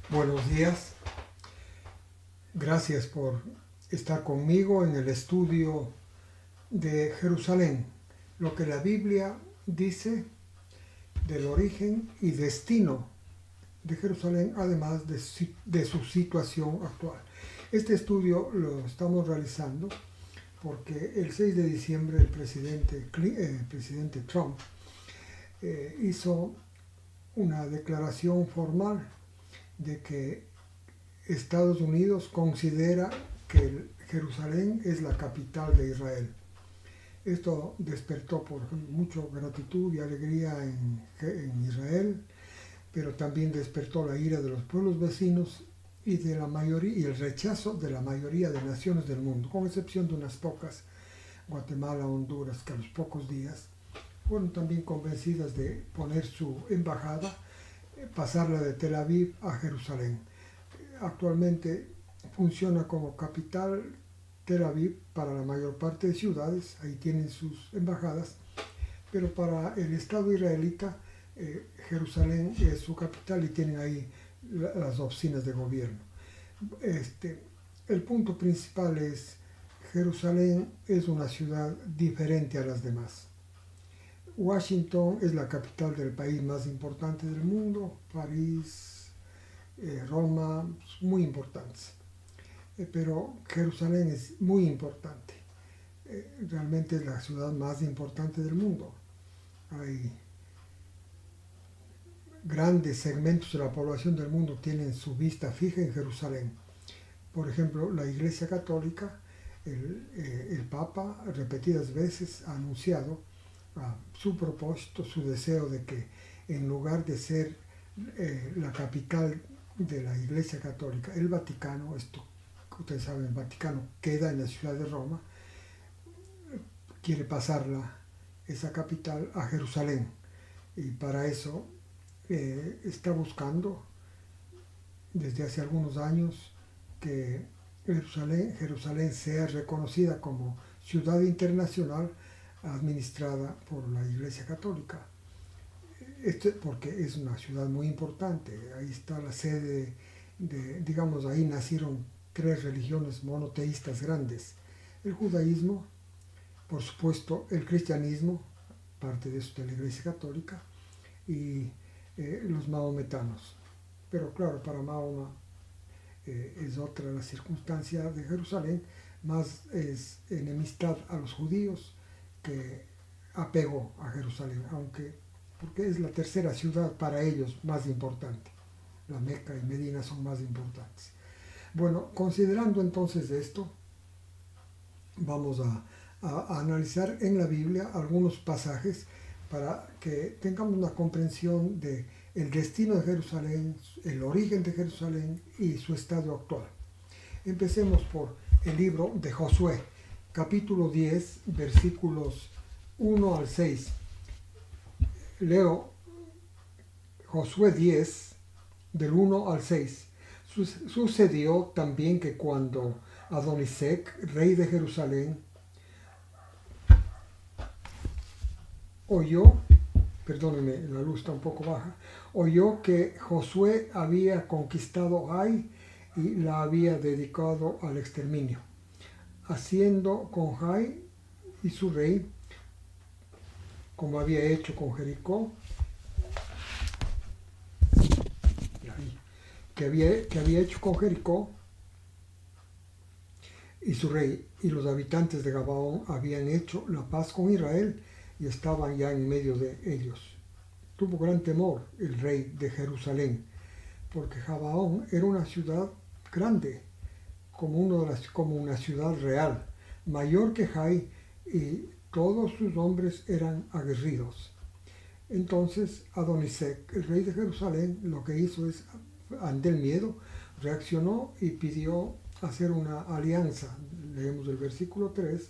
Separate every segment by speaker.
Speaker 1: Buenos días, gracias por estar conmigo en el estudio de Jerusalén, lo que la Biblia dice del origen y destino de Jerusalén, además de su situación actual. Este estudio lo estamos realizando porque el 6 de diciembre el presidente Trump hizo una declaración formal de que Estados Unidos considera que Jerusalén es la capital de Israel. Esto despertó por mucha gratitud y alegría en Israel, pero también despertó la ira de los pueblos vecinos y de la mayoría y el rechazo de la mayoría de naciones del mundo, con excepción de unas pocas, Guatemala, Honduras, que a los pocos días fueron también convencidas de poner su embajada, pasarla de Tel Aviv a Jerusalén. Actualmente funciona como capital Tel Aviv para la mayor parte de ciudades, ahí tienen sus embajadas, pero para el Estado israelita Jerusalén es su capital y tienen ahí las oficinas de gobierno. El punto principal es Jerusalén es una ciudad diferente a las demás. Washington es la capital del país más importante del mundo, París, Roma, muy importantes. Pero Jerusalén es muy importante. Realmente es la ciudad más importante del mundo. Hay grandes segmentos de la población del mundo tienen su vista fija en Jerusalén. Por ejemplo, la Iglesia Católica, el Papa repetidas veces ha anunciado su propósito, su deseo de que en lugar de ser la capital de la Iglesia Católica, el Vaticano, esto ustedes saben, el Vaticano queda en la ciudad de Roma, quiere pasarla, esa capital, a Jerusalén. Y para eso está buscando desde hace algunos años que Jerusalén sea reconocida como ciudad internacional administrada por la Iglesia Católica. Porque es una ciudad muy importante, ahí está la sede digamos, ahí nacieron tres religiones monoteístas grandes: el judaísmo, por supuesto el cristianismo, parte de eso de la Iglesia Católica, y los mahometanos. Pero claro, para Mahoma es otra la circunstancia de Jerusalén, más es enemistad a los judíos que apego a Jerusalén, porque es la tercera ciudad para ellos más importante. La Meca y Medina son más importantes. Bueno, considerando entonces esto, vamos a analizar en la Biblia algunos pasajes para que tengamos una comprensión de el destino de Jerusalén, el origen de Jerusalén y su estado actual. Empecemos por el libro de Josué, capítulo 10, versículos 1 al 6. Leo Josué 10, del 1 al 6. Sucedió también que cuando Adonisec, rey de Jerusalén, oyó, perdónenme, la luz está un poco baja, oyó que Josué había conquistado Ai y la había dedicado al exterminio, haciendo con Ai y su rey, como había hecho con Jericó, que había hecho con Jericó y su rey, y los habitantes de Gabaón habían hecho la paz con Israel y estaban ya en medio de ellos. Tuvo gran temor el rey de Jerusalén, porque Gabaón era una ciudad grande, como una ciudad real, mayor que Jai, y todos sus hombres eran aguerridos. Entonces Adonisec, el rey de Jerusalén, lo que hizo es, ante el miedo, reaccionó y pidió hacer una alianza. Leemos el versículo 3,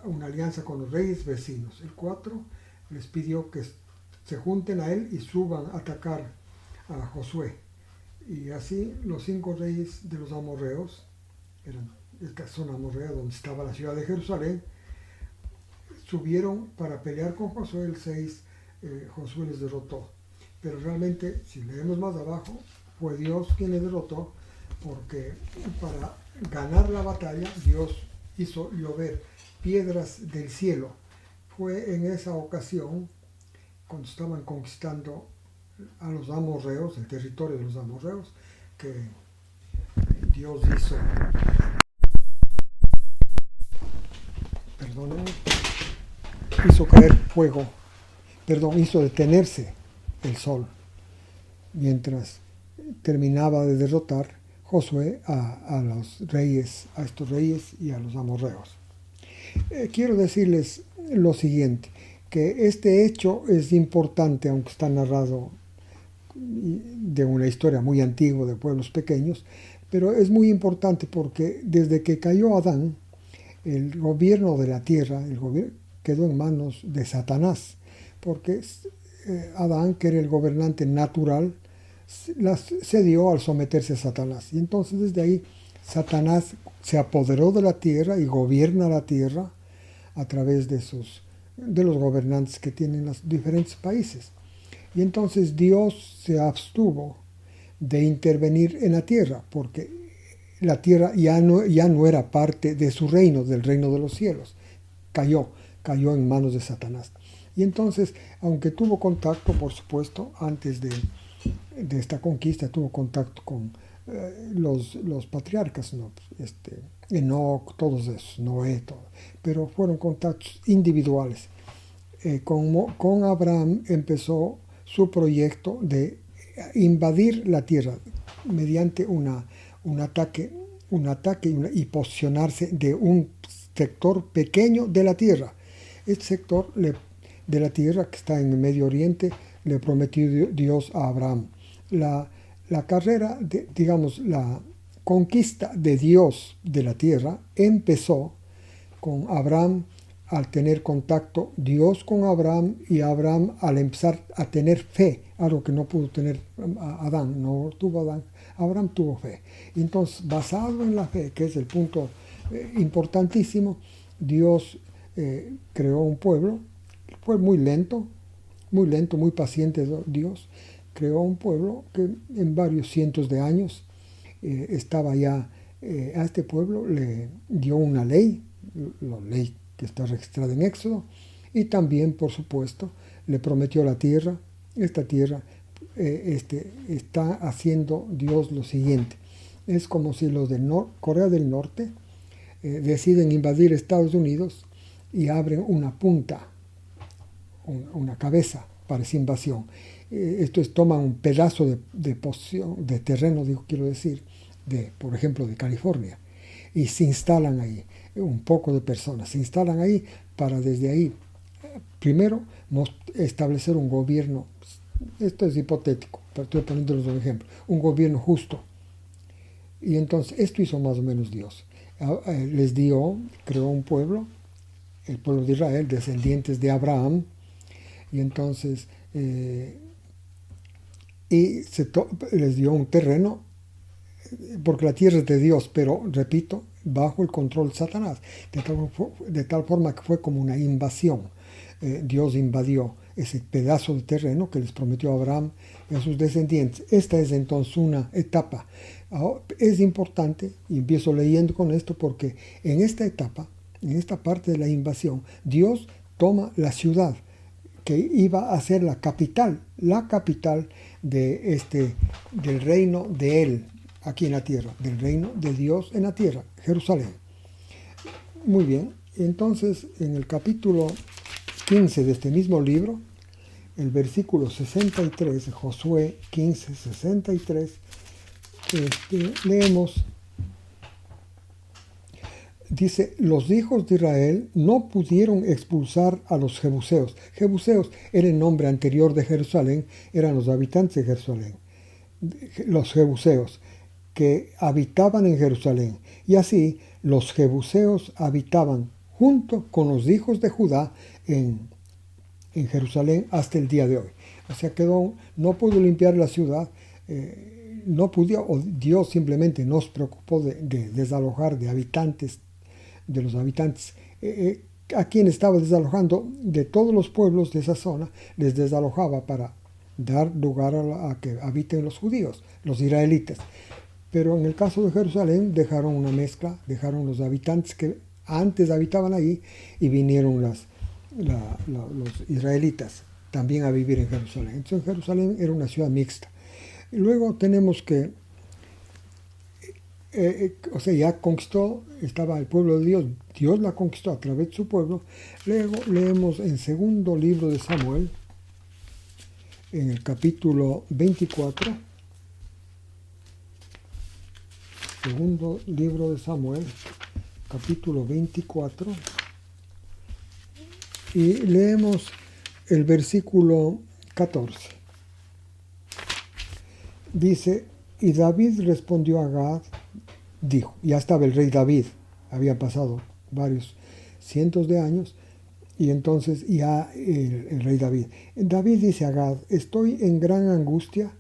Speaker 1: una alianza con los reyes vecinos. El 4 les pidió que se junten a él y suban a atacar a Josué. Y así los 5 reyes de los amorreos, esta zona amorrea donde estaba la ciudad de Jerusalén, subieron para pelear con Josué. El 6 Josué les derrotó. Pero realmente, si leemos más abajo, fue Dios quien le derrotó, porque para ganar la batalla Dios hizo llover piedras del cielo. Fue en esa ocasión, cuando estaban conquistando a los amorreos, el territorio de los amorreos, que Dios hizo caer fuego, hizo detenerse el sol, mientras terminaba de derrotar Josué a estos reyes y a los amorreos. Quiero decirles lo siguiente, que este hecho es importante, aunque está narrado de una historia muy antigua de pueblos pequeños, pero es muy importante porque desde que cayó Adán, el gobierno de la tierra quedó en manos de Satanás, porque Adán, que era el gobernante natural, cedió al someterse a Satanás. Y entonces desde ahí Satanás se apoderó de la tierra y gobierna la tierra a través de los gobernantes que tienen los diferentes países. Y entonces Dios se abstuvo de intervenir en la tierra, porque la tierra ya no era parte de su reino, del reino de los cielos. Cayó en manos de Satanás. Y entonces, aunque tuvo contacto, por supuesto, antes de esta conquista, tuvo contacto con los patriarcas, ¿no? Enoc, todos esos, Noé, todo. Pero fueron contactos individuales. Con Abraham empezó su proyecto de invadir la tierra mediante un ataque y posicionarse de un sector pequeño de la tierra. Este sector de la tierra que está en el Medio Oriente le prometió Dios a Abraham. La carrera, la conquista de Dios de la tierra empezó con Abraham al tener contacto Dios con Abraham y Abraham al empezar a tener fe, algo que no pudo tener Adán, no tuvo Adán, Abraham tuvo fe. Entonces, basado en la fe, que es el punto importantísimo, Dios creó un pueblo. Fue muy lento, muy paciente Dios. Creó un pueblo que en varios cientos de años estaba ya, a este pueblo le dio una ley, la ley que está registrada en Éxodo, y también, por supuesto, le prometió la tierra. Esta tierra está haciendo Dios lo siguiente. Es como si los de Corea del Norte deciden invadir Estados Unidos y abren una punta, una cabeza para esa invasión. Esto es, toman un pedazo de terreno, quiero decir, por ejemplo, de California, y se instalan ahí, un poco de personas, se instalan ahí para desde ahí, primero, establecer un gobierno. Esto es hipotético, pero estoy poniéndoles un ejemplo, un gobierno justo. Y entonces, esto hizo más o menos Dios. Creó un pueblo, el pueblo de Israel, descendientes de Abraham, y entonces les dio un terreno, porque la tierra es de Dios, pero, repito, bajo el control de Satanás, de tal forma que fue como una invasión. Dios invadió ese pedazo de terreno que les prometió a Abraham y a sus descendientes. Esta es entonces una etapa. Ahora, es importante, y empiezo leyendo con esto, porque en esta etapa, en esta parte de la invasión, Dios toma la ciudad que iba a ser la capital del reino de Él aquí en la tierra, del reino de Dios en la tierra, Jerusalén. Muy bien, entonces en el capítulo 15 de este mismo libro, el versículo 63, Josué 15, 63, leemos, dice, los hijos de Israel no pudieron expulsar a los jebuseos. Jebuseos era el nombre anterior de Jerusalén, eran los habitantes de Jerusalén, los jebuseos que habitaban en Jerusalén. Y así los jebuseos habitaban junto con los hijos de Judá en Jerusalén hasta el día de hoy. O sea, no pudo limpiar la ciudad, no pudo, o Dios simplemente no se preocupó de desalojar de los habitantes. A quien estaba desalojando de todos los pueblos de esa zona, les desalojaba para dar lugar a que habiten los judíos, los israelitas. Pero en el caso de Jerusalén dejaron una mezcla, dejaron los habitantes que antes habitaban ahí y vinieron los israelitas también a vivir en Jerusalén. Entonces Jerusalén era una ciudad mixta. Y luego tenemos que, ya conquistó, estaba el pueblo de Dios, Dios la conquistó a través de su pueblo. Luego leemos en segundo libro de Samuel, en el capítulo 24, segundo libro de Samuel, capítulo 24, y leemos el versículo 14. Dice, y David respondió a Gad, dijo, ya estaba el rey David, había pasado varios cientos de años, y entonces ya el rey David. David dice a Gad, estoy en gran angustia,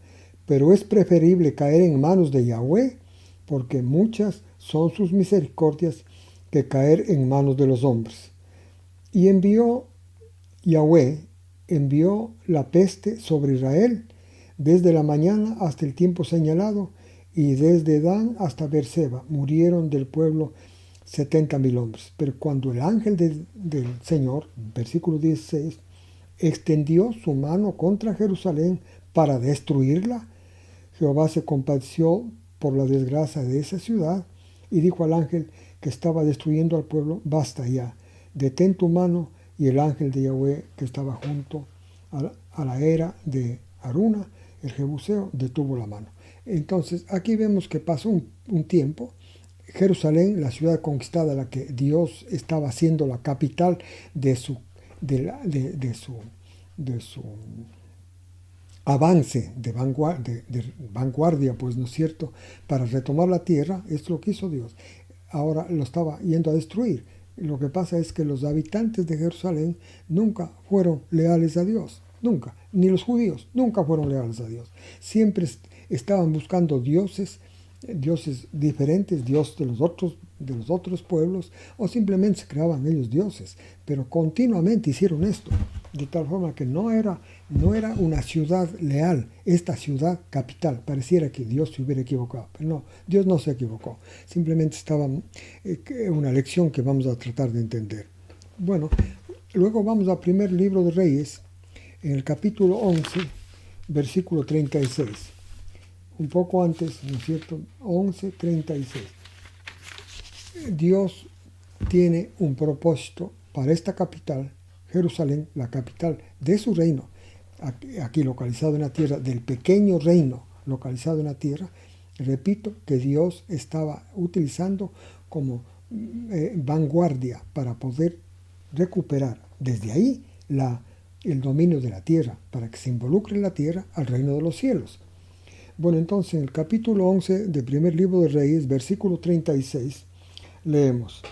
Speaker 1: pero es preferible caer en manos de Yahweh, porque muchas son sus misericordias, que caer en manos de los hombres. Y Yahweh envió la peste sobre Israel, desde la mañana hasta el tiempo señalado, y desde Dan hasta Beerseba murieron del pueblo 70,000 hombres. Pero cuando el ángel del Señor, versículo 16, extendió su mano contra Jerusalén para destruirla, Jehová se compadeció por la desgracia de esa ciudad y dijo al ángel que estaba destruyendo al pueblo, basta ya, detén tu mano. Y el ángel de Yahweh que estaba junto a la era de Aruna, el Jebuseo, detuvo la mano. Entonces aquí vemos que pasó un tiempo. Jerusalén, la ciudad conquistada, la que Dios estaba haciendo la capital de su avance de vanguardia, pues, ¿no es cierto?, para retomar la tierra. Es lo que hizo Dios. Ahora lo estaba yendo a destruir. Lo que pasa es que los habitantes de Jerusalén nunca fueron leales a Dios, nunca, ni los judíos nunca fueron leales a Dios. Siempre estaban buscando dioses diferentes, Dios de los otros pueblos, o simplemente se creaban ellos dioses, pero continuamente hicieron esto, de tal forma que no era una ciudad leal, esta ciudad capital. Pareciera que Dios se hubiera equivocado, pero no, Dios no se equivocó, simplemente estaba una lección que vamos a tratar de entender. Bueno, luego vamos al primer libro de Reyes, en el capítulo 11, versículo 36. Un poco antes, ¿no es cierto? 11:36. Dios tiene un propósito para esta capital, Jerusalén, la capital de su reino, aquí localizado en la tierra, del pequeño reino localizado en la tierra. Repito, que Dios estaba utilizando como vanguardia para poder recuperar desde ahí el dominio de la tierra, para que se involucre la tierra al reino de los cielos. Bueno, entonces en el capítulo 11 del primer libro de Reyes, versículo 36, leemos,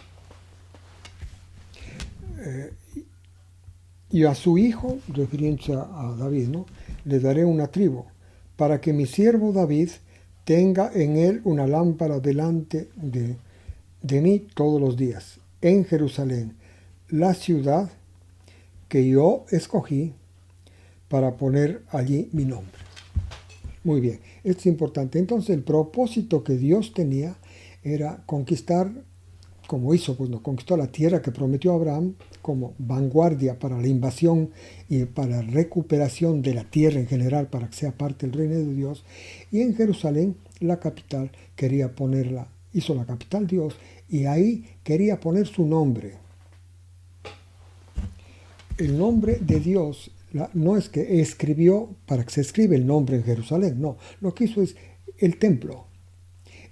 Speaker 1: y a su hijo, refiriéndose a David, ¿no?, le daré una tribu, para que mi siervo David tenga en él una lámpara delante de mí todos los días, en Jerusalén, la ciudad que yo escogí para poner allí mi nombre. Muy bien, esto es importante. Entonces el propósito que Dios tenía era conquistar, como hizo, pues no conquistó la tierra que prometió a Abraham como vanguardia para la invasión y para la recuperación de la tierra en general, para que sea parte del reino de Dios. Y en Jerusalén, la capital, quería ponerla, hizo la capital Dios, y ahí quería poner su nombre. El nombre de Dios no es que escribió para que se escriba el nombre en Jerusalén, no. Lo que hizo es el templo.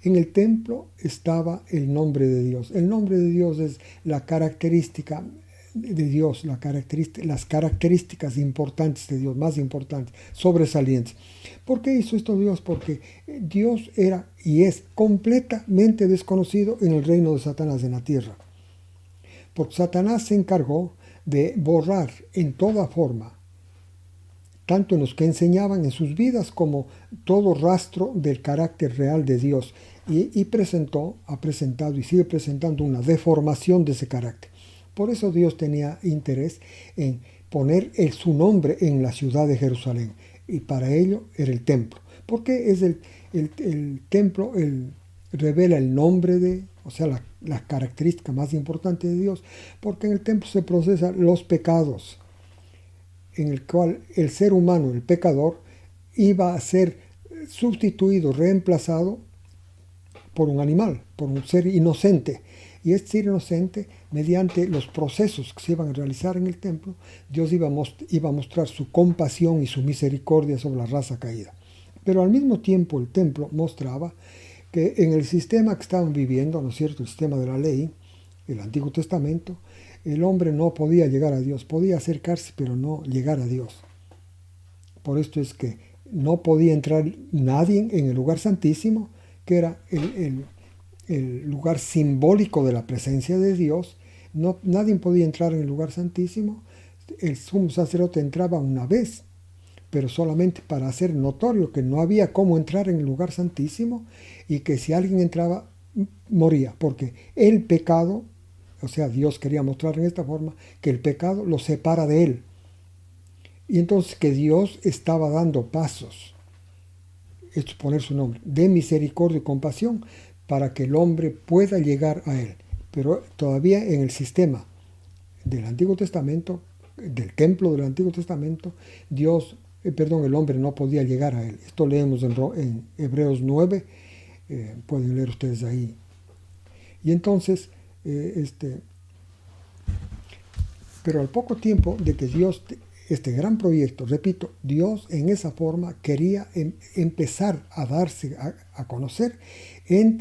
Speaker 1: En el templo estaba el nombre de Dios. El nombre de Dios es la característica de Dios, las características importantes de Dios, más importantes, sobresalientes. ¿Por qué hizo esto Dios? Porque Dios era y es completamente desconocido en el reino de Satanás en la tierra. Porque Satanás se encargó de borrar en toda forma, tanto en los que enseñaban en sus vidas como todo rastro del carácter real de Dios, y ha presentado y sigue presentando una deformación de ese carácter. Por eso Dios tenía interés en poner su nombre en la ciudad de Jerusalén, y para ello era el templo. Porque es el templo, revela el nombre de, o sea, la característica más importante de Dios, porque en el templo se procesan los pecados, en el cual el ser humano, el pecador, iba a ser sustituido, reemplazado por un animal, por un ser inocente. Y este ser inocente, mediante los procesos que se iban a realizar en el templo, Dios iba a mostrar su compasión y su misericordia sobre la raza caída. Pero al mismo tiempo el templo mostraba que en el sistema que estaban viviendo, ¿no es cierto?, el sistema de la ley, el Antiguo Testamento, el hombre no podía llegar a Dios, podía acercarse, pero no llegar a Dios. Por esto es que no podía entrar nadie en el lugar santísimo, que era el lugar simbólico de la presencia de Dios. No, nadie podía entrar en el lugar santísimo. El sumo sacerdote entraba una vez, pero solamente para hacer notorio que no había cómo entrar en el lugar santísimo y que si alguien entraba, moría, porque el pecado, o sea, Dios quería mostrar en esta forma que el pecado lo separa de él. Y entonces que Dios estaba dando pasos, esto es poner su nombre, de misericordia y compasión para que el hombre pueda llegar a él. Pero todavía en el sistema del Antiguo Testamento, del templo del Antiguo Testamento, el hombre no podía llegar a él. Esto leemos en Hebreos 9, pueden leer ustedes ahí. Y entonces, pero al poco tiempo de que Dios, este gran proyecto, repito, Dios en esa forma quería empezar a darse a conocer en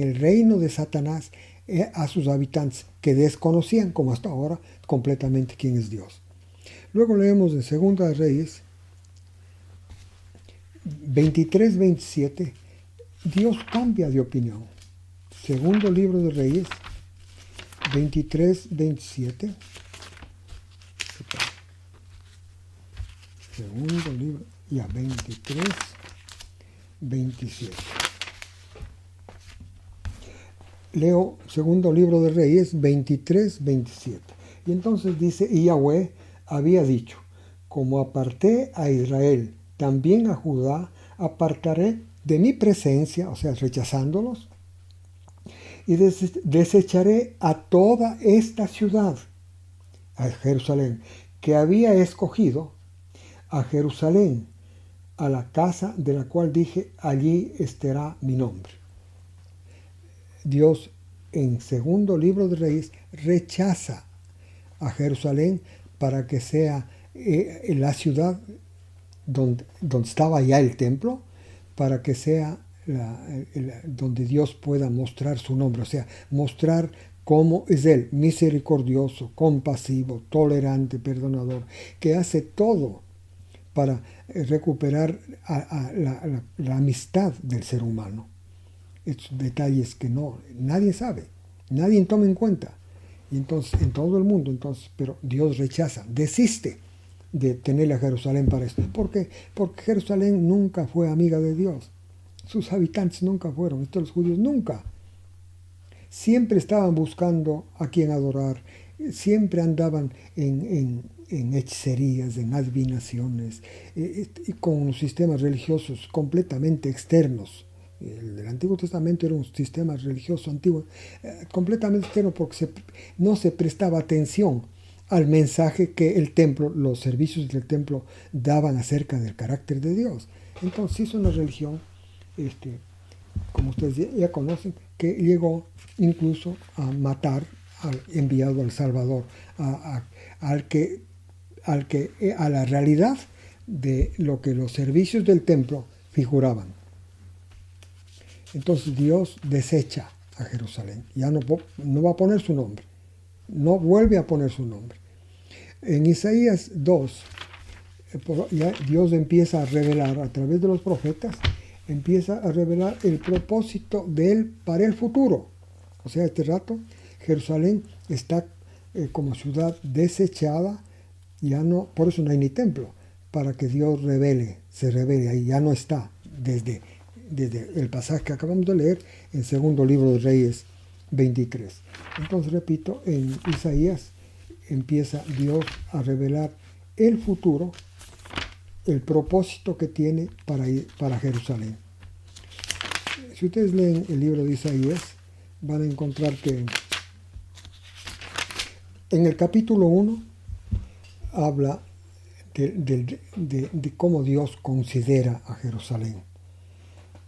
Speaker 1: el reino de Satanás a sus habitantes que desconocían, como hasta ahora, completamente quién es Dios. Luego leemos en Segunda de Reyes 23-27, Dios cambia de opinión. Segundo libro de Reyes 23-27. Segundo libro, 23-27. Leo segundo libro de Reyes 23-27. Y entonces dice, y Yahweh había dicho, como aparté a Israel, también a Judá apartaré de mi presencia, o sea, rechazándolos, y desecharé a toda esta ciudad, a Jerusalén, que había escogido, a Jerusalén, a la casa de la cual dije, allí estará mi nombre. Dios en segundo libro de Reyes rechaza a Jerusalén para que sea la ciudad donde estaba ya el templo, para que sea donde Dios pueda mostrar su nombre, o sea, mostrar cómo es Él, misericordioso, compasivo, tolerante, perdonador, que hace todo para recuperar la amistad del ser humano. Estos detalles que nadie sabe, nadie toma en cuenta. Y entonces, en todo el mundo, pero Dios rechaza, desiste de tener a Jerusalén para esto. ¿Por qué? Porque Jerusalén nunca fue amiga de Dios. Sus habitantes nunca fueron, los judíos nunca. Siempre estaban buscando a quien adorar, siempre andaban en hechicerías, en adivinaciones, y con unos sistemas religiosos completamente externos. El del Antiguo Testamento era un sistema religioso antiguo, completamente externo, porque no se prestaba atención al mensaje que el templo, los servicios del templo daban acerca del carácter de Dios. Entonces hizo una religión, como ustedes ya conocen, que llegó incluso a matar al enviado al Salvador, a la realidad de lo que los servicios del templo figuraban. Entonces Dios desecha a Jerusalén, ya no va a poner su nombre, no vuelve a poner su nombre. En Isaías 2, ya Dios empieza a revelar a través de los profetas, empieza a revelar el propósito de Él para el futuro. O sea, este rato Jerusalén está como ciudad desechada, ya no, por eso no hay ni templo, para que Dios se revele ahí, ya no está desde el pasaje que acabamos de leer en segundo libro de Reyes 23. Entonces, repito, en Isaías empieza Dios a revelar el futuro el propósito que tiene para Jerusalén. Si ustedes leen el libro de Isaías, van a encontrar que en el capítulo 1 habla de cómo Dios considera a Jerusalén.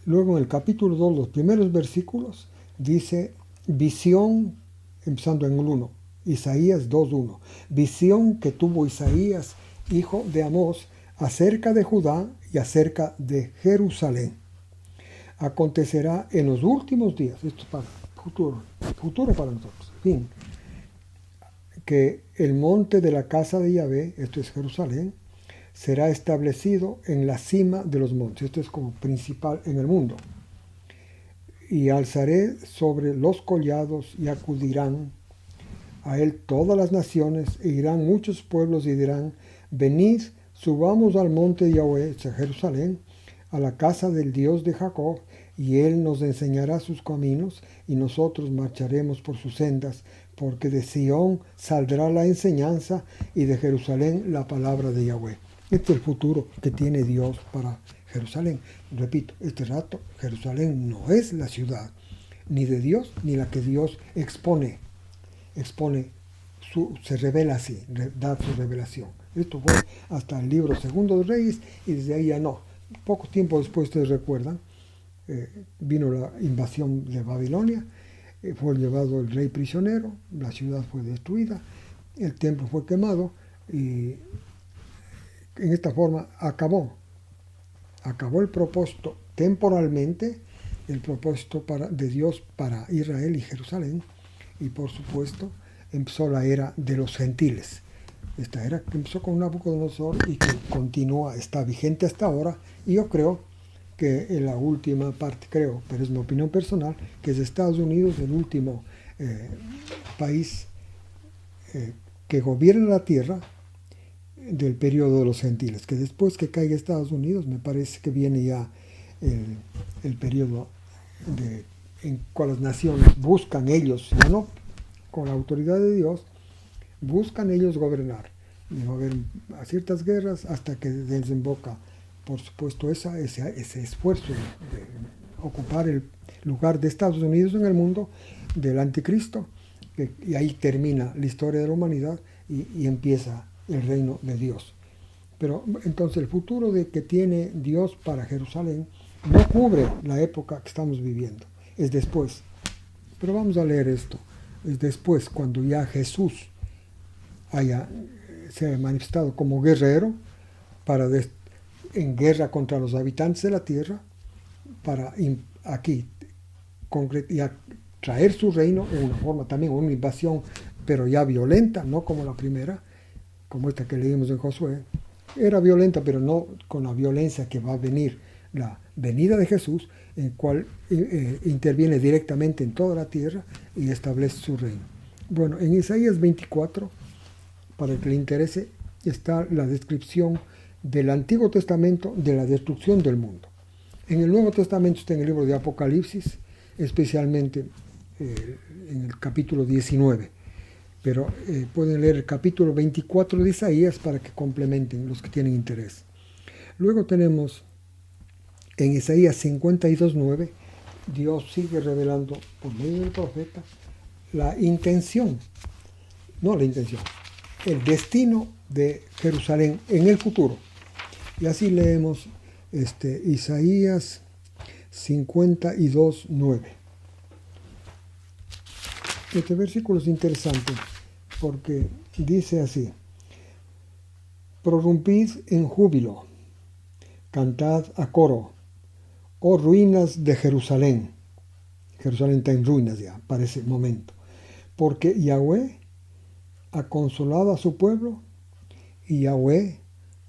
Speaker 1: Luego en el capítulo 2, los primeros versículos, dice visión, empezando en el 1, Isaías 2:1, visión que tuvo Isaías, hijo de Amós, acerca de Judá y acerca de Jerusalén. Acontecerá en los últimos días, esto es para futuro para nosotros, fin, que el monte de la casa de Yahvé, esto es Jerusalén, será establecido en la cima de los montes, esto es como principal en el mundo. Y alzaré sobre los collados y acudirán a él todas las naciones, e irán muchos pueblos y dirán, venid, subamos al monte de Yahvé, a Jerusalén, a la casa del Dios de Jacob, y él nos enseñará sus caminos, y nosotros marcharemos por sus sendas, porque de Sión saldrá la enseñanza, y de Jerusalén la palabra de Yahvé. Este es el futuro que tiene Dios para Jerusalén. Repito, este rato Jerusalén no es la ciudad ni de Dios, ni la que Dios expone, se revela así, da su revelación. Esto fue hasta el libro Segundo de Reyes, y desde ahí ya no. Poco tiempo después, ustedes recuerdan, vino la invasión de Babilonia, fue llevado el rey prisionero, la ciudad fue destruida, el templo fue quemado, y en esta forma acabó el propósito temporalmente, el propósito de Dios para Israel y Jerusalén, y por supuesto empezó la era de los gentiles. Esta era que empezó con Nabucodonosor y que continúa, está vigente hasta ahora, y yo creo que en la última parte, pero es mi opinión personal, que es Estados Unidos el último país que gobierna la tierra del periodo de los gentiles, que después que caiga Estados Unidos me parece que viene ya el periodo en cual las naciones buscan ellos, ya no con la autoridad de Dios, buscan ellos gobernar. Y va a haber ciertas guerras hasta que desemboca, por supuesto, ese esfuerzo de ocupar el lugar de Estados Unidos en el mundo del anticristo, y ahí termina la historia de la humanidad y empieza el reino de Dios. Pero entonces el futuro que tiene Dios para Jerusalén no cubre la época que estamos viviendo, es después. Pero vamos a leer esto. Es después, cuando ya Jesús se haya manifestado como guerrero en guerra contra los habitantes de la tierra, para aquí traer su reino en una forma también, una invasión, pero ya violenta, no como la primera, como esta que leímos en Josué. Era violenta, pero no con la violencia que va a venir la venida de Jesús, en cual interviene directamente en toda la tierra y establece su reino. Bueno, en Isaías 24, para el que le interese, está la descripción del Antiguo Testamento de la destrucción del mundo. En el Nuevo Testamento está en el libro de Apocalipsis, especialmente en el capítulo 19. Pero pueden leer el capítulo 24 de Isaías para que complementen los que tienen interés. Luego tenemos en Isaías 52:9, Dios sigue revelando por medio del profeta el destino de Jerusalén en el futuro. Y así leemos Isaías 52:9. Este versículo es interesante porque dice así: prorrumpid en júbilo, cantad a coro, oh ruinas de Jerusalén. Jerusalén está en ruinas ya para ese momento, porque Yahvé ha consolado a su pueblo y Yahvé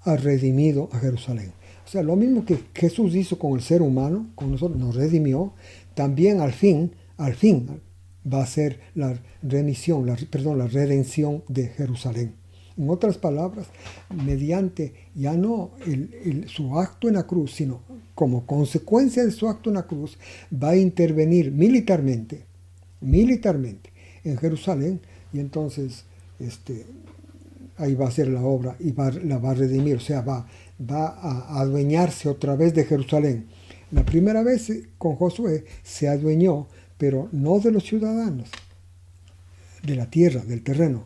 Speaker 1: ha redimido a Jerusalén. O sea, lo mismo que Jesús hizo con el ser humano, con nosotros, nos redimió, también al fin va a ser la redención de Jerusalén. En otras palabras, mediante ya no su acto en la cruz, sino como consecuencia de su acto en la cruz, va a intervenir militarmente en Jerusalén, y entonces ahí va a ser la obra y la va a redimir, o sea, va a va a adueñarse otra vez de Jerusalén. La primera vez con Josué se adueñó, pero no de los ciudadanos, de la tierra, del terreno,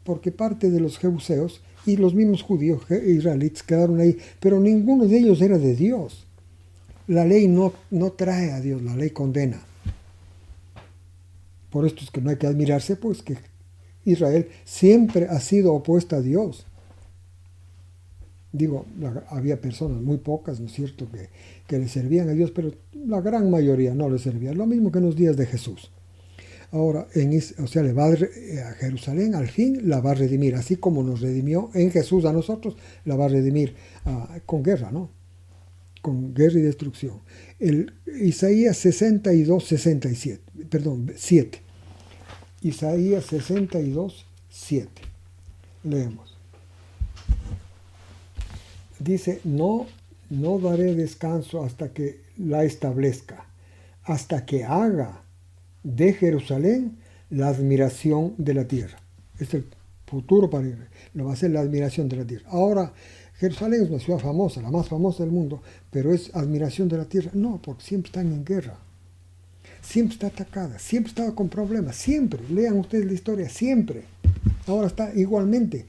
Speaker 1: porque parte de los jebuseos y los mismos judíos israelitas quedaron ahí, pero ninguno de ellos era de Dios. La ley no trae a Dios, la ley condena. Por esto es que no hay que admirarse, pues que Israel siempre ha sido opuesta a Dios. Digo, había personas, muy pocas, ¿no es cierto?, que le servían a Dios, pero la gran mayoría no le servía. Lo mismo que en los días de Jesús. Ahora, le va a Jerusalén, al fin la va a redimir, así como nos redimió en Jesús a nosotros, la va a redimir con guerra, ¿no? Con guerra y destrucción. Isaías 7. Isaías 62, 7. Leemos. Dice, no daré descanso hasta que la establezca, hasta que haga de Jerusalén la admiración de la tierra. Es el futuro para Israel. Lo va a hacer la admiración de la tierra. Ahora, Jerusalén es una ciudad famosa, la más famosa del mundo, pero ¿es admiración de la tierra? No, porque siempre están en guerra. Siempre está atacada, siempre estaba con problemas, siempre. Lean ustedes la historia, siempre. Ahora está igualmente,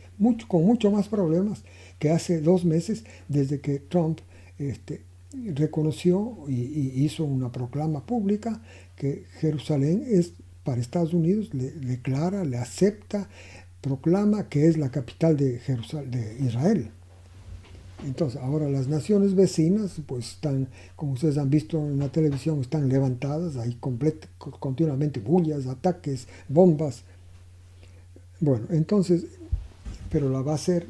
Speaker 1: con mucho más problemas que hace 2 meses desde que Trump reconoció y hizo una proclama pública que Jerusalén es para Estados Unidos, le declara, le acepta, proclama que es la capital de Israel. Entonces, ahora las naciones vecinas, pues están, como ustedes han visto en la televisión, están levantadas, hay continuamente bullas, ataques, bombas. Bueno, entonces, pero la va a hacer,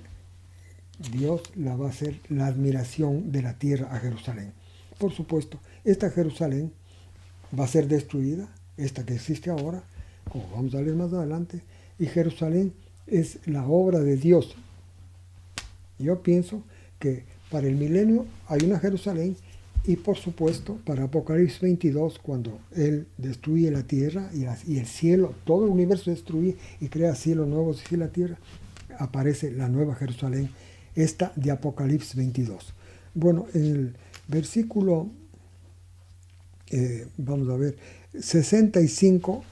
Speaker 1: Dios la va a hacer la admiración de la tierra a Jerusalén. Por supuesto, esta Jerusalén va a ser destruida, esta que existe ahora, como vamos a leer más adelante, y Jerusalén es la obra de Dios. Yo pienso que para el milenio hay una Jerusalén y por supuesto para Apocalipsis 22, cuando Él destruye la tierra y el cielo, todo el universo destruye y crea cielos nuevos y la tierra, aparece la nueva Jerusalén, esta de Apocalipsis 22. Bueno, en el versículo, vamos a ver, 65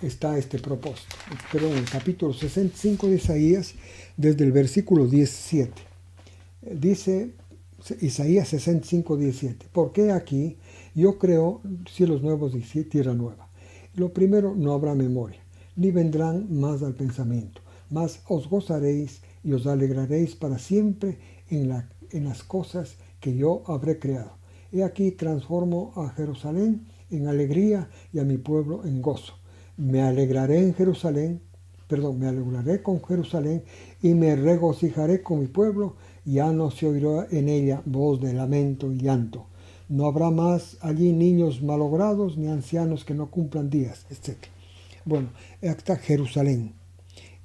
Speaker 1: está este propósito. Pero en el capítulo 65 de Isaías, desde el versículo 17. Dice Isaías 65, 17. Porque aquí yo creo cielos nuevos y tierra nueva. Lo primero, no habrá memoria, ni vendrán más al pensamiento, mas os gozaréis y os alegraréis para siempre en las cosas que yo habré creado. He aquí transformo a Jerusalén en alegría y a mi pueblo en gozo. Me alegraré me alegraré con Jerusalén y me regocijaré con mi pueblo. Ya no se oirá en ella voz de lamento y llanto. No habrá más allí niños malogrados ni ancianos que no cumplan días, etc. Bueno, está Jerusalén.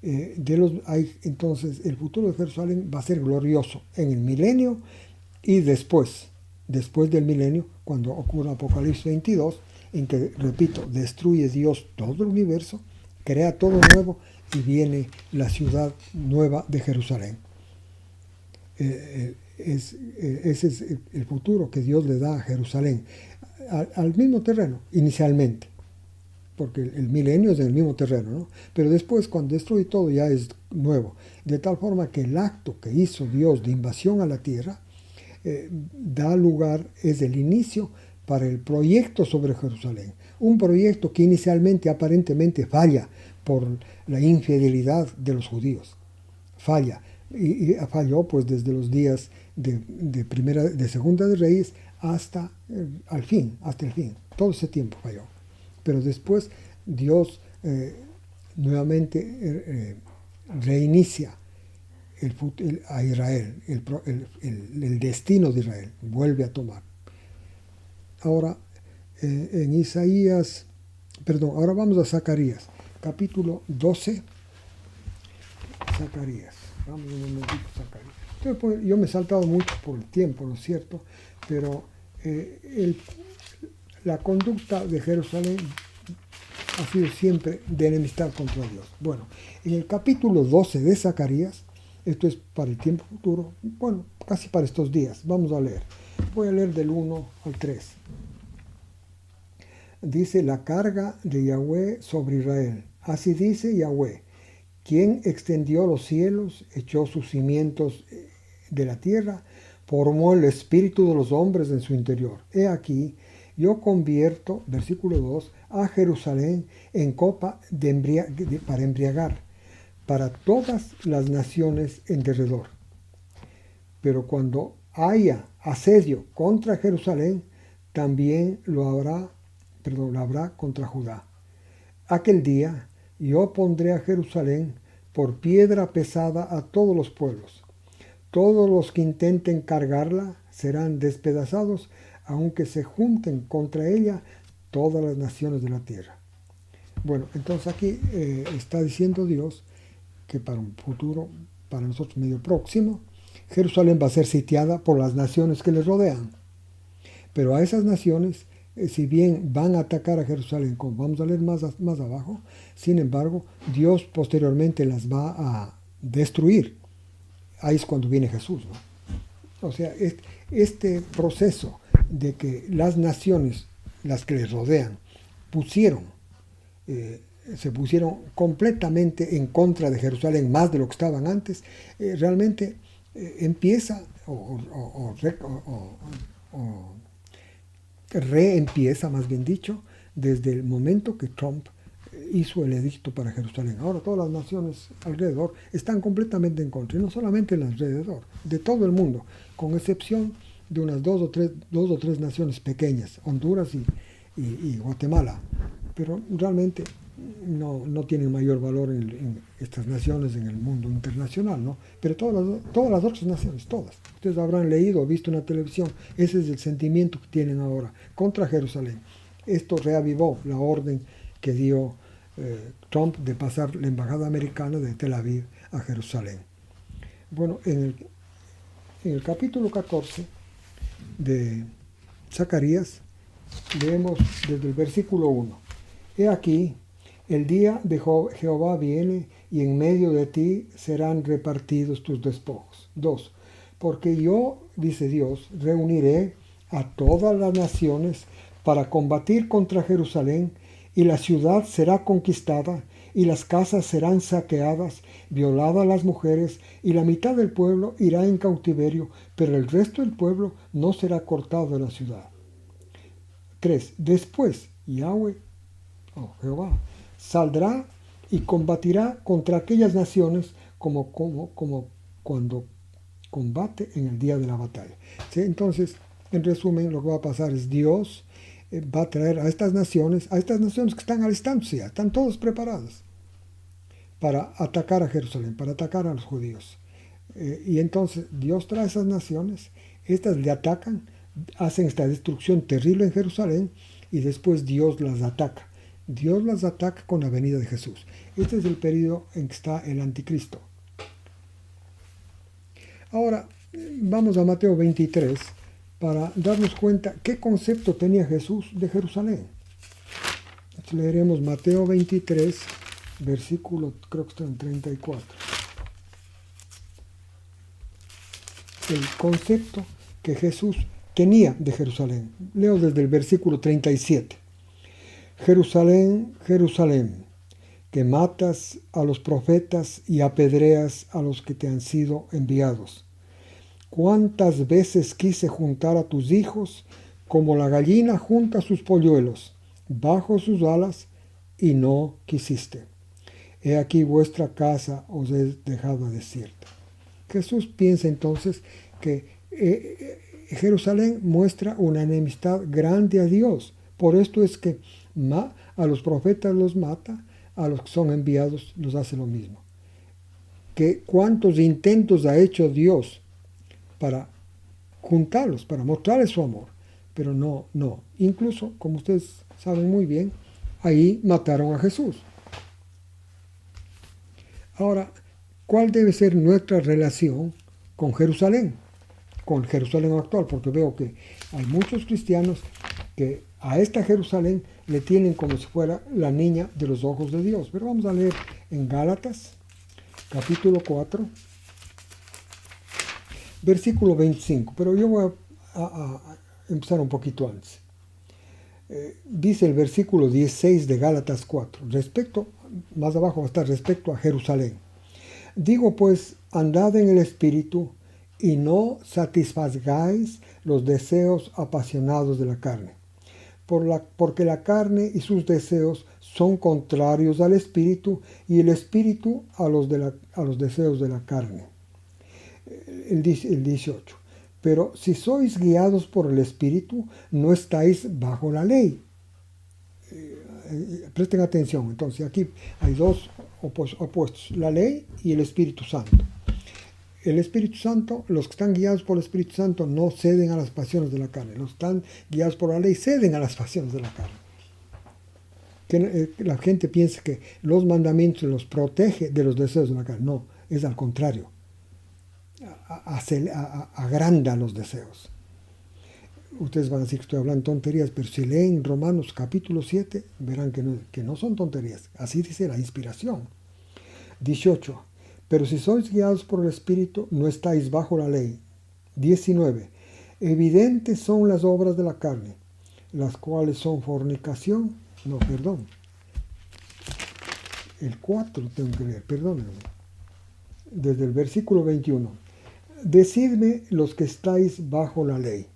Speaker 1: Entonces, el futuro de Jerusalén va a ser glorioso en el milenio y después del milenio, cuando ocurra Apocalipsis 22, en que, repito, destruye Dios todo el universo, crea todo nuevo y viene la ciudad nueva de Jerusalén. Ese es el futuro que Dios le da a Jerusalén, al mismo terreno, inicialmente, porque el milenio es en el mismo terreno, ¿no? Pero después, cuando destruye todo, ya es nuevo, de tal forma que el acto que hizo Dios de invasión a la tierra da lugar, es el inicio para el proyecto sobre Jerusalén, un proyecto que inicialmente aparentemente falla por la infidelidad de los judíos, falla. Y falló pues desde los días de Segunda de Reyes hasta el fin. Todo ese tiempo falló. Pero después Dios nuevamente reinicia a Israel, el destino de Israel, vuelve a tomar. Ahora, en Isaías, ahora vamos a Zacarías, capítulo 12, Zacarías. Vamos un momentito a Zacarías. Entonces, yo me he saltado mucho por el tiempo, ¿no es cierto? Pero la conducta de Jerusalén ha sido siempre de enemistad contra Dios. Bueno, en el capítulo 12 de Zacarías Esto es para el tiempo futuro, bueno, casi para estos días. Vamos a leer. Voy a leer del 1 al 3. Dice la carga de Yahweh sobre Israel. Así dice Yahweh, quien extendió los cielos, echó sus cimientos de la tierra, formó el espíritu de los hombres en su interior. He aquí, yo convierto, versículo 2, a Jerusalén en copa para embriagar, para todas las naciones en derredor. Pero cuando haya asedio contra Jerusalén, también lo habrá contra Judá. Aquel día yo pondré a Jerusalén por piedra pesada a todos los pueblos. Todos los que intenten cargarla serán despedazados, aunque se junten contra ella todas las naciones de la tierra. Bueno, entonces aquí está diciendo Dios que para un futuro, para nosotros medio próximo, Jerusalén va a ser sitiada por las naciones que le rodean. Pero a esas naciones, si bien van a atacar a Jerusalén, como vamos a leer más abajo, sin embargo, Dios posteriormente las va a destruir. Ahí es cuando viene Jesús, ¿no? O sea, este proceso de que las naciones, las que les rodean, se pusieron completamente en contra de Jerusalén, más de lo que estaban antes, realmente empieza o reempieza, más bien dicho, desde el momento que Trump hizo el edicto para Jerusalén. Ahora todas las naciones alrededor están completamente en contra, y no solamente el alrededor, de todo el mundo, con excepción de unas dos o tres naciones pequeñas, Honduras y Guatemala, pero realmente no tienen mayor valor en estas naciones en el mundo internacional, ¿no? Pero todas las otras naciones, todas. Ustedes habrán leído o visto en la televisión, ese es el sentimiento que tienen ahora contra Jerusalén. Esto reavivó la orden que dio Trump de pasar la embajada americana de Tel Aviv a Jerusalén. Bueno, en el capítulo 14 de Zacarías leemos desde el versículo 1. He aquí, el día de Jehová viene y en medio de ti serán repartidos tus despojos. 2. Porque yo, dice Dios, reuniré a todas las naciones para combatir contra Jerusalén, y la ciudad será conquistada, y las casas serán saqueadas, violadas las mujeres, y la mitad del pueblo irá en cautiverio, pero el resto del pueblo no será cortado de la ciudad. 3. Después, Yahweh, Jehová, saldrá y combatirá contra aquellas naciones como cuando combate en el día de la batalla. ¿Sí? Entonces, en resumen, lo que va a pasar es Dios va a traer a estas naciones que están al instante, ya están todos preparados para atacar a Jerusalén, para atacar a los judíos. Y entonces Dios trae a esas naciones, estas le atacan, hacen esta destrucción terrible en Jerusalén, y después Dios las ataca. Dios las ataca con la venida de Jesús. Este es el periodo en que está el anticristo. Ahora, vamos a Mateo 23 para darnos cuenta qué concepto tenía Jesús de Jerusalén. Leeremos Mateo 23, versículo, creo que está en 34. El concepto que Jesús tenía de Jerusalén. Leo desde el versículo 37. Jerusalén, Jerusalén, que matas a los profetas y apedreas a los que te han sido enviados. ¿Cuántas veces quise juntar a tus hijos como la gallina junta sus polluelos bajo sus alas, y no quisiste? He aquí vuestra casa os he dejado desierta. Jesús piensa entonces que Jerusalén muestra una enemistad grande a Dios. Por esto es que a los profetas los mata, a los que son enviados los hace lo mismo. Que cuántos intentos ha hecho Dios para juntarlos, para mostrarles su amor, pero no. Incluso, como ustedes saben muy bien, ahí mataron a Jesús. Ahora, ¿cuál debe ser nuestra relación con Jerusalén actual? Porque veo que hay muchos cristianos que a esta Jerusalén le tienen como si fuera la niña de los ojos de Dios. Pero vamos a leer en Gálatas, capítulo 4, Versículo 25, pero yo voy a empezar un poquito antes. Dice el versículo 16 de Gálatas 4, más abajo va a estar respecto a Jerusalén. Digo pues, andad en el Espíritu y no satisfagáis los deseos apasionados de la carne. Porque la carne y sus deseos son contrarios al Espíritu y el Espíritu a los deseos de la carne. El 18. Pero si sois guiados por el Espíritu, no estáis bajo la ley. Presten atención, entonces aquí hay dos opuestos, la ley y el Espíritu Santo. El Espíritu Santo, los que están guiados por el Espíritu Santo no ceden a las pasiones de la carne. Los que están guiados por la ley ceden a las pasiones de la carne. La gente piensa que los mandamientos los protege de los deseos de la carne. No, es al contrario. Agranda los deseos. Ustedes van a decir que estoy hablando tonterías, pero si leen Romanos capítulo 7, verán que no son tonterías. Así dice la inspiración. 18. Pero si sois guiados por el Espíritu, no estáis bajo la ley. 19. Evidentes son las obras de la carne, las cuales son fornicación. No, perdón. El 4 tengo que leer, perdónenme. Desde el versículo 21. Decidme los que estáis bajo la ley.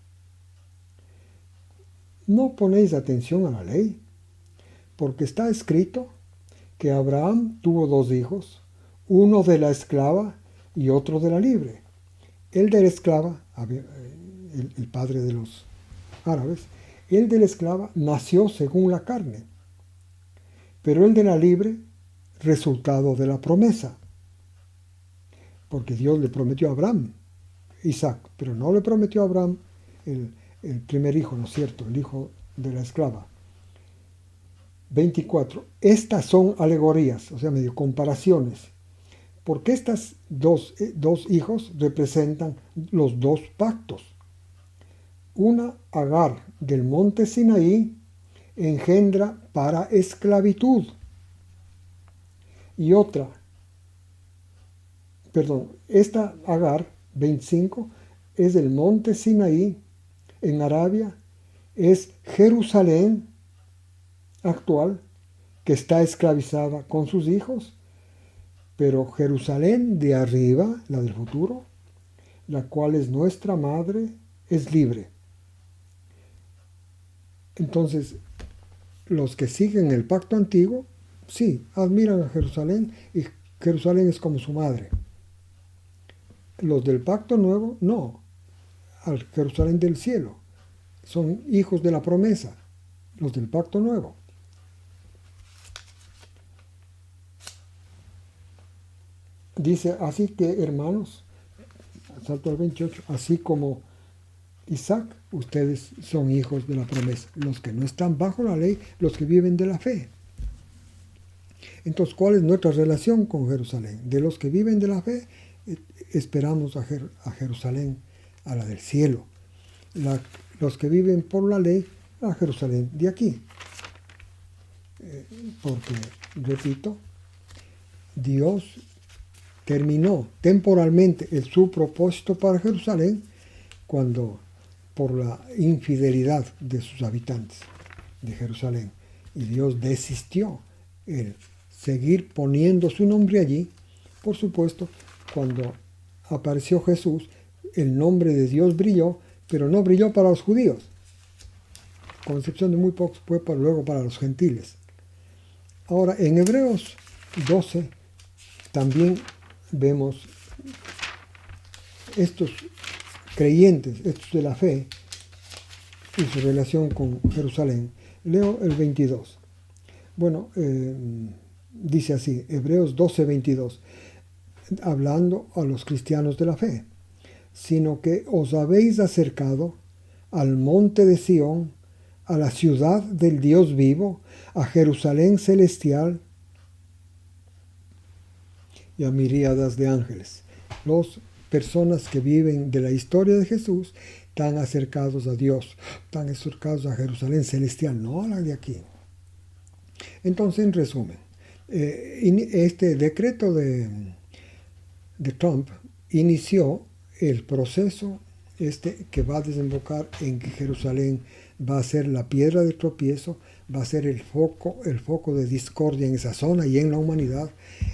Speaker 1: ¿No ponéis atención a la ley? Porque está escrito que Abraham tuvo 2 hijos, uno de la esclava y otro de la libre. El de la esclava, el padre de los árabes, el de la esclava nació según la carne, pero el de la libre, resultado de la promesa. Porque Dios le prometió a Abraham, Isaac, pero no le prometió a Abraham el primer hijo, ¿no es cierto?, el hijo de la esclava. 24. Estas son alegorías, o sea, medio comparaciones, porque estas dos hijos representan los 2 pactos. Una, Agar del monte Sinaí, engendra para esclavitud. Y otra, esta Agar, 25, es del monte Sinaí, en Arabia, es Jerusalén actual, que está esclavizada con sus hijos, pero Jerusalén de arriba, la del futuro, la cual es nuestra madre, es libre. Entonces, los que siguen el pacto antiguo, sí, admiran a Jerusalén y Jerusalén es como su madre. Los del pacto nuevo, no, al Jerusalén del cielo. Son hijos de la promesa, los del pacto nuevo. Dice, así que hermanos, salto al 28, así como Isaac, ustedes son hijos de la promesa, los que no están bajo la ley, los que viven de la fe. Entonces, ¿cuál es nuestra relación con Jerusalén? De los que viven de la fe, esperamos a Jerusalén, a la del cielo. Los que viven por la ley, a Jerusalén de aquí. Porque, repito, Dios terminó temporalmente su propósito para Jerusalén cuando, por la infidelidad de sus habitantes de Jerusalén, y Dios desistió el seguir poniendo su nombre allí. Por supuesto, cuando apareció Jesús, el nombre de Dios brilló, pero no brilló para los judíos, con excepción de muy pocos, fue luego para los gentiles. Ahora, en Hebreos 12 también vemos estos creyentes, estos de la fe, y su relación con Jerusalén. Leo el 22. Bueno, dice así, Hebreos 12, 22, hablando a los cristianos de la fe, sino que os habéis acercado al monte de Sión, a la ciudad del Dios vivo, a Jerusalén celestial y a miríadas de ángeles. Las personas que viven de la historia de Jesús están acercados a Dios, están acercados a Jerusalén celestial, no a la de aquí. Entonces, en resumen, este decreto de Trump inició el proceso que va a desembocar en que Jerusalén va a ser la piedra de tropiezo, va a ser el foco de discordia en esa zona y en la humanidad,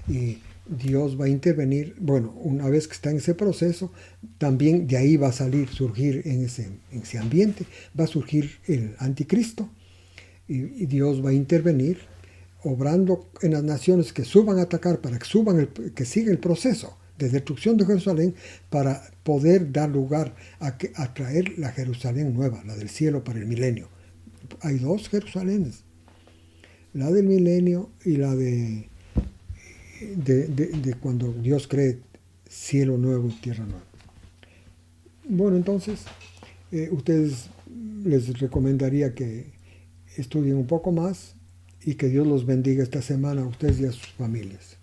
Speaker 1: y Dios va a intervenir. Bueno, una vez que está en ese proceso, también de ahí va a surgir en ese ambiente, va a surgir el anticristo, y Dios va a intervenir, obrando en las naciones que suban a atacar, para que siga el proceso de destrucción de Jerusalén, para poder dar lugar a traer la Jerusalén nueva, la del cielo para el milenio. Hay dos Jerusalenes, la del milenio y la de cuando Dios cree cielo nuevo y tierra nueva. Bueno, entonces, ustedes les recomendaría que estudien un poco más, y que Dios los bendiga esta semana a ustedes y a sus familias.